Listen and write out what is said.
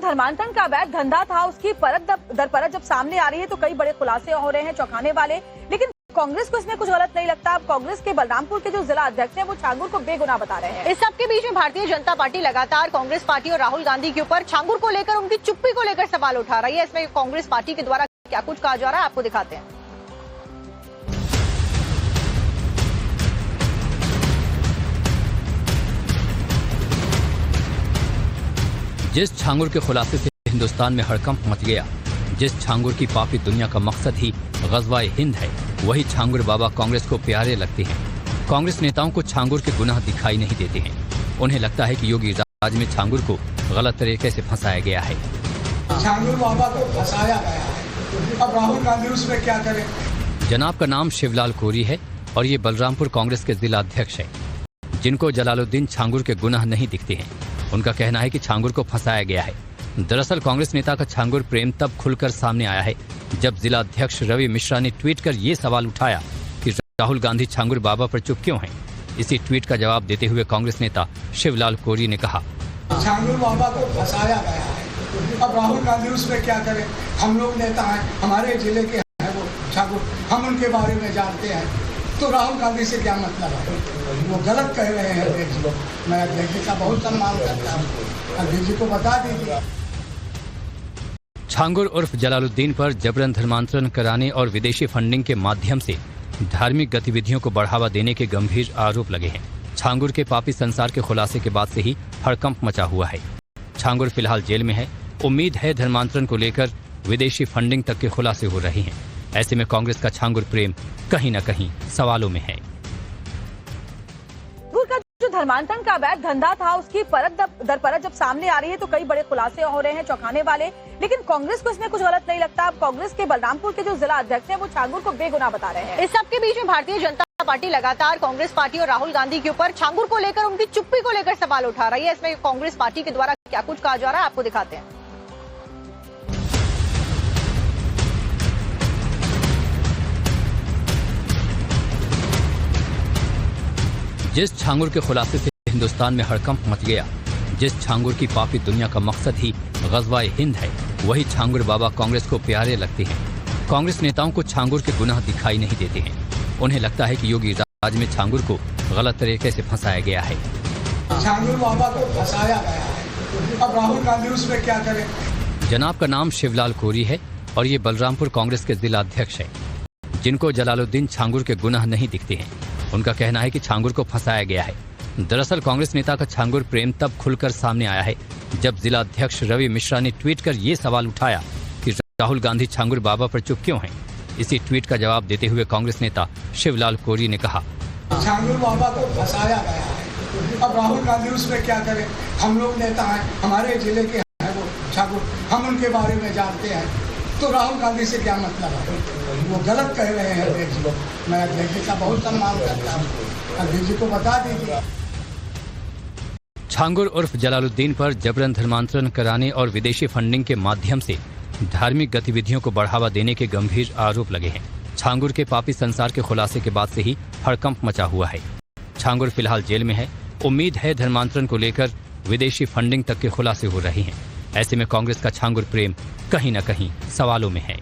धर्मांतरण का अवैध धंधा था उसकी परत दर परत जब सामने आ रही है तो कई बड़े खुलासे हो रहे हैं चौंकाने वाले। लेकिन कांग्रेस को इसमें कुछ गलत नहीं लगता। अब कांग्रेस के बलरामपुर के जो जिला अध्यक्ष हैं वो छांगुर को बेगुनाह बता रहे हैं। इस सबके बीच में भारतीय जनता पार्टी लगातार कांग्रेस पार्टी और राहुल गांधी के ऊपर छांगुर को लेकर उनकी चुप्पी को लेकर सवाल उठा रही है। इसमें कांग्रेस पार्टी के द्वारा क्या कुछ कहा जा रहा है आपको दिखाते हैं। जिस छांगुर के खुलासे से हिंदुस्तान में हड़कंप मच गया, जिस छांगुर की पापी दुनिया का मकसद ही ग़ज़वा-ए हिंद है, वही छांगुर बाबा कांग्रेस को प्यारे लगते हैं। कांग्रेस नेताओं को छांगुर के गुनाह दिखाई नहीं देते हैं। उन्हें लगता है कि योगी राज में छांगुर को गलत तरीके से फंसाया गया है। छांगुर बाबा को फंसाया गया है, अब राहुल गांधी उसमें क्या करें। जनाब का नाम शिवलाल कोरी है और ये बलरामपुर कांग्रेस के जिला अध्यक्ष है, जिनको जलालुद्दीन छांगुर के गुनाह नहीं दिखते हैं। उनका कहना है कि छांगुर को फंसाया गया है। दरअसल कांग्रेस नेता का छांगुर प्रेम तब खुलकर सामने आया है जब जिला अध्यक्ष रवि मिश्रा ने ट्वीट कर ये सवाल उठाया कि राहुल गांधी छांगुर बाबा पर चुप क्यों हैं। इसी ट्वीट का जवाब देते हुए कांग्रेस नेता शिवलाल कोरी ने कहा, छांगुर बाबा को फंसाया गया है, अब राहुल गांधी उसमें क्या करें। हम लोग नेता हैं, हमारे जिले के हैं वो छांगुर, हम उनके बारे में जानते हैं, तो राहुल गांधी से क्या मतलब है। वो गलत कह रहे हैं अध्यक्ष लोग। मैं अध्यक्ष का बहुत सम्मान करता हूँ, अध्यक्ष जी को बता दीजिए। छांगुर उर्फ जलालुद्दीन पर जबरन धर्मांतरण कराने और विदेशी फंडिंग के माध्यम से धार्मिक गतिविधियों को बढ़ावा देने के गंभीर आरोप लगे हैं। छांगुर के पापी संसार के खुलासे के बाद से ही हड़कंप मचा हुआ है। छांगुर फिलहाल जेल में है। उम्मीद है धर्मांतरण को लेकर विदेशी फंडिंग तक के खुलासे हो रहे हैं। ऐसे में कांग्रेस का छांगुर प्रेम कहीं न कहीं सवालों में है। जो धर्मांतरण का अवैध धंधा था उसकी परत दर परत जब सामने आ रही है तो कई बड़े खुलासे हो रहे हैं चौंकाने वाले। लेकिन कांग्रेस को इसमें कुछ गलत नहीं लगता। अब कांग्रेस के बलरामपुर के जो जिला अध्यक्ष हैं वो छांगुर को बेगुनाह बता रहे हैं। इस सबके बीच में भारतीय जनता पार्टी लगातार कांग्रेस पार्टी और राहुल गांधी के ऊपर छांगुर को लेकर उनकी चुप्पी को लेकर सवाल उठा रही है। इसमें कांग्रेस पार्टी के द्वारा क्या कुछ कहा जा रहा है आपको दिखाते हैं। जिस छांगुर के खुलासे से हिंदुस्तान में हड़कंप मच गया, जिस छांगुर की पापी दुनिया का मकसद ही ग़ज़वा-ए हिंद है, वही छांगुर बाबा कांग्रेस को प्यारे लगते हैं। कांग्रेस नेताओं को छांगुर के गुनाह दिखाई नहीं देते हैं। उन्हें लगता है कि योगी राज में छांगुर को गलत तरीके से फंसाया गया है। छांगुर बाबा को फंसाया गया है, अब राहुल गांधी उसमें क्या करें। जनाब का नाम शिवलाल कोरी है और ये बलरामपुर कांग्रेस के जिला अध्यक्ष है, जिनको जलालुद्दीन छांगुर के गुनाह नहीं दिखते हैं। उनका कहना है कि छांगुर को फंसाया गया है। दरअसल कांग्रेस नेता का छांगुर प्रेम तब खुलकर सामने आया है जब जिला अध्यक्ष रवि मिश्रा ने ट्वीट कर ये सवाल उठाया कि राहुल गांधी छांगुर बाबा पर चुप क्यों हैं। इसी ट्वीट का जवाब देते हुए कांग्रेस नेता शिवलाल कोरी ने कहा, छांगुर बाबा को फंसाया गया है, अब राहुल गांधी उसमें क्या करें। हम लोग नेता हैं, हमारे जिले के हैं वो छांगुर, हम उनके बारे में जानते हैं, तो राहुल गांधी से क्या मतलब है। वो गलत कह रहे हैं अध्यक्ष लोग। मैं अध्यक्ष का बहुत सम्मान करता हूँ, अध्यक्ष जी को बता दीजिए। छांगुर उर्फ जलालुद्दीन पर जबरन धर्मांतरण कराने और विदेशी फंडिंग के माध्यम से धार्मिक गतिविधियों को बढ़ावा देने के गंभीर आरोप लगे हैं। छांगुर के पापी संसार के खुलासे के बाद से ही हड़कंप मचा हुआ है। छांगुर फिलहाल जेल में है। उम्मीद है धर्मांतरण को लेकर विदेशी फंडिंग तक के खुलासे हो रहे हैं। ऐसे में कांग्रेस का छांगुर प्रेम कहीं न कहीं सवालों में है।